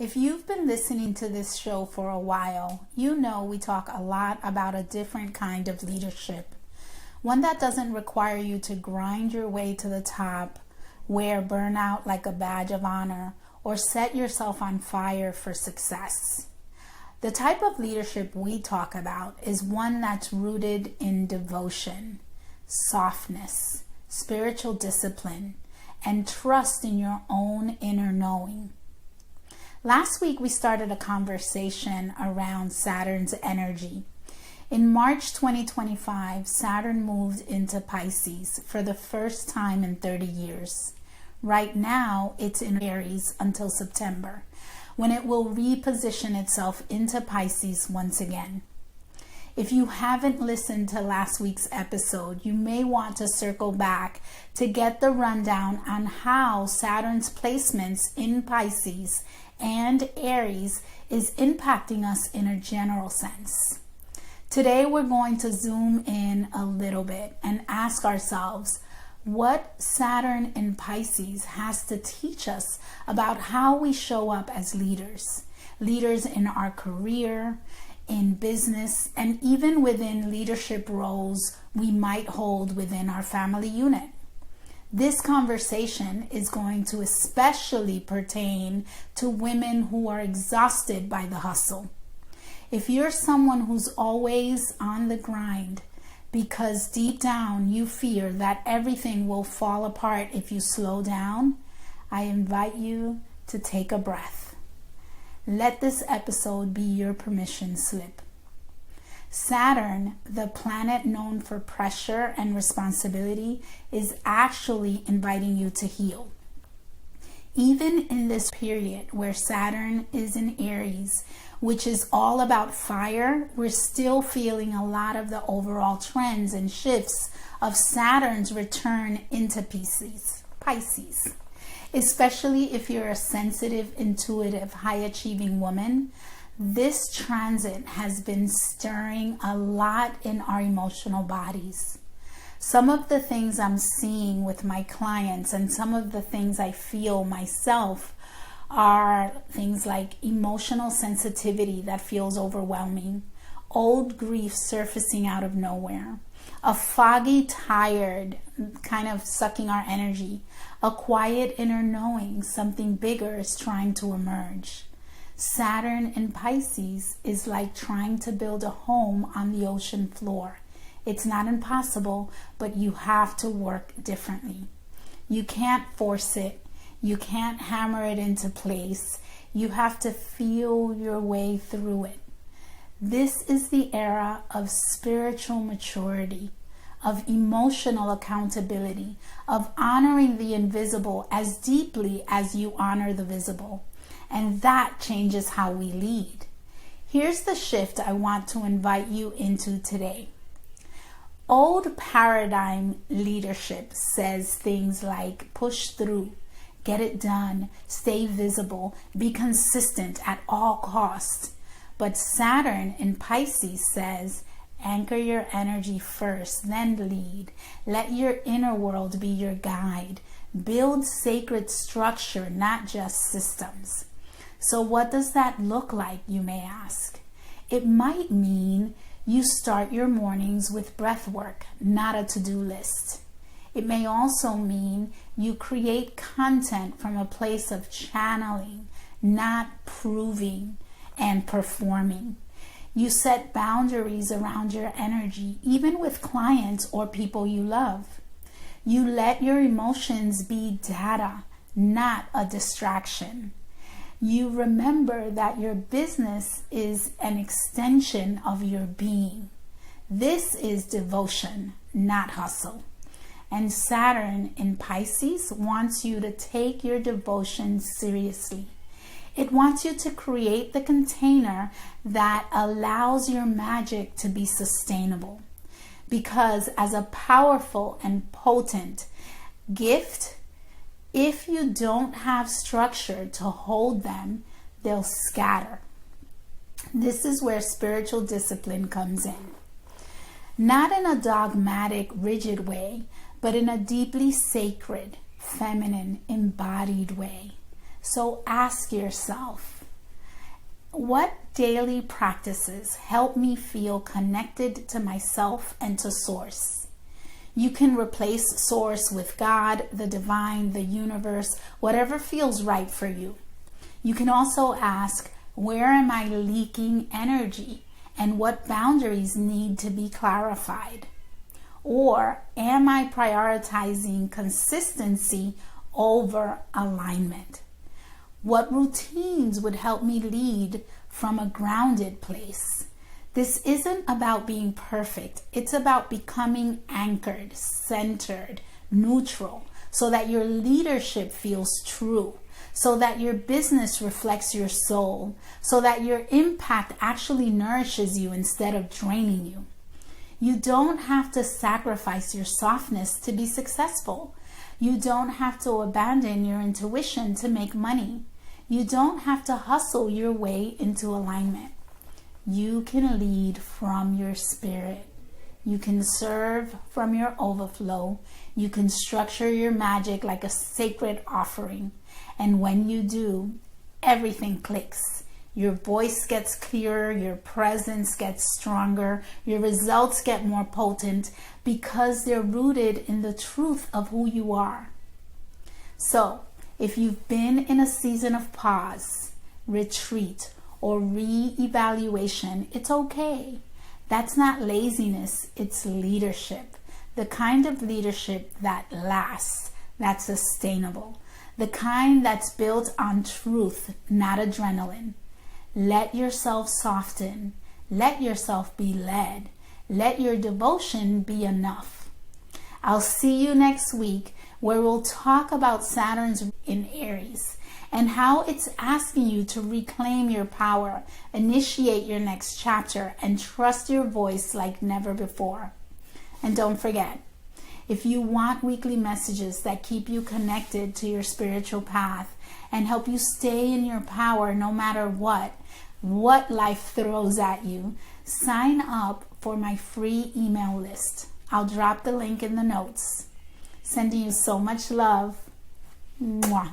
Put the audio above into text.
If you've been listening to this show for a while, you know we talk a lot about a different kind of leadership. One that doesn't require you to grind your way to the top, wear burnout like a badge of honor, or set yourself on fire for success. The type of leadership we talk about is one that's rooted in devotion, softness, spiritual discipline, and trust in your own inner knowing. Last week, we started a conversation around Saturn's energy. In March 2025, Saturn moved into Pisces for the first time in 30 years. Right now, it's in Aries until September, when it will reposition itself into Pisces once again. If you haven't listened to last week's episode, you may want to circle back to get the rundown on how Saturn's placements in Pisces and Aries is impacting us in a general sense. Today we're going to zoom in a little bit and ask ourselves what Saturn in Pisces has to teach us about how we show up as leaders in our career, in business, and even within leadership roles we might hold within our family unit. This conversation is going to especially pertain to women who are exhausted by the hustle. If you're someone who's always on the grind because deep down you fear that everything will fall apart if you slow down, I invite you to take a breath. Let this episode be your permission slip. Saturn, the planet known for pressure and responsibility, is actually inviting you to heal. Even in this period where Saturn is in Aries, which is all about fire, we're still feeling a lot of the overall trends and shifts of Saturn's return into Pisces. Especially if you're a sensitive, intuitive, high-achieving woman, this transit has been stirring a lot in our emotional bodies. Some of the things I'm seeing with my clients and some of the things I feel myself are things like emotional sensitivity that feels overwhelming, old grief surfacing out of nowhere, a foggy, tired, kind of sucking our energy, a quiet inner knowing something bigger is trying to emerge. Saturn in Pisces is like trying to build a home on the ocean floor. It's not impossible, but you have to work differently. You can't force it. You can't hammer it into place. You have to feel your way through it. This is the era of spiritual maturity, of emotional accountability, of honoring the invisible as deeply as you honor the visible. And that changes how we lead. Here's the shift I want to invite you into today. Old paradigm leadership says things like push through, get it done, stay visible, be consistent at all costs. But Saturn in Pisces says, anchor your energy first, then lead. Let your inner world be your guide. Build sacred structure, not just systems. So what does that look like, you may ask? It might mean you start your mornings with breath work, not a to-do list. It may also mean you create content from a place of channeling, not proving and performing. You set boundaries around your energy, even with clients or people you love. You let your emotions be data, not a distraction. You remember that your business is an extension of your being. This is devotion, not hustle. And Saturn in Pisces wants you to take your devotion seriously. It wants you to create the container that allows your magic to be sustainable. Because as a powerful and potent gift, if you don't have structure to hold them, they'll scatter. This is where spiritual discipline comes in. Not in a dogmatic, rigid way, but in a deeply sacred, feminine, embodied way. So ask yourself, What daily practices help me feel connected to myself and to Source? You can replace Source with God, the divine, the universe, whatever feels right for you. You can also ask, where am I leaking energy and what boundaries need to be clarified? Or am I prioritizing consistency over alignment? What routines would help me lead from a grounded place? This isn't about being perfect. It's about becoming anchored, centered, neutral, so that your leadership feels true, so that your business reflects your soul, so that your impact actually nourishes you instead of draining you. You don't have to sacrifice your softness to be successful. You don't have to abandon your intuition to make money. You don't have to hustle your way into alignment. You can lead from your spirit. You can serve from your overflow. You can structure your magic like a sacred offering. And when you do, everything clicks. Your voice gets clearer, your presence gets stronger, your results get more potent because they're rooted in the truth of who you are. So, if you've been in a season of pause, retreat, or re-evaluation, it's okay. That's not laziness, it's leadership. The kind of leadership that lasts, that's sustainable. The kind that's built on truth, not adrenaline. Let yourself soften. Let yourself be led. Let your devotion be enough. I'll see you next week, where we'll talk about Saturn's in Aries and how it's asking you to reclaim your power, initiate your next chapter, and trust your voice like never before. And don't forget, if you want weekly messages that keep you connected to your spiritual path and help you stay in your power no matter what life throws at you, sign up for my free email list. I'll drop the link in the notes. Sending you so much love. Mwah.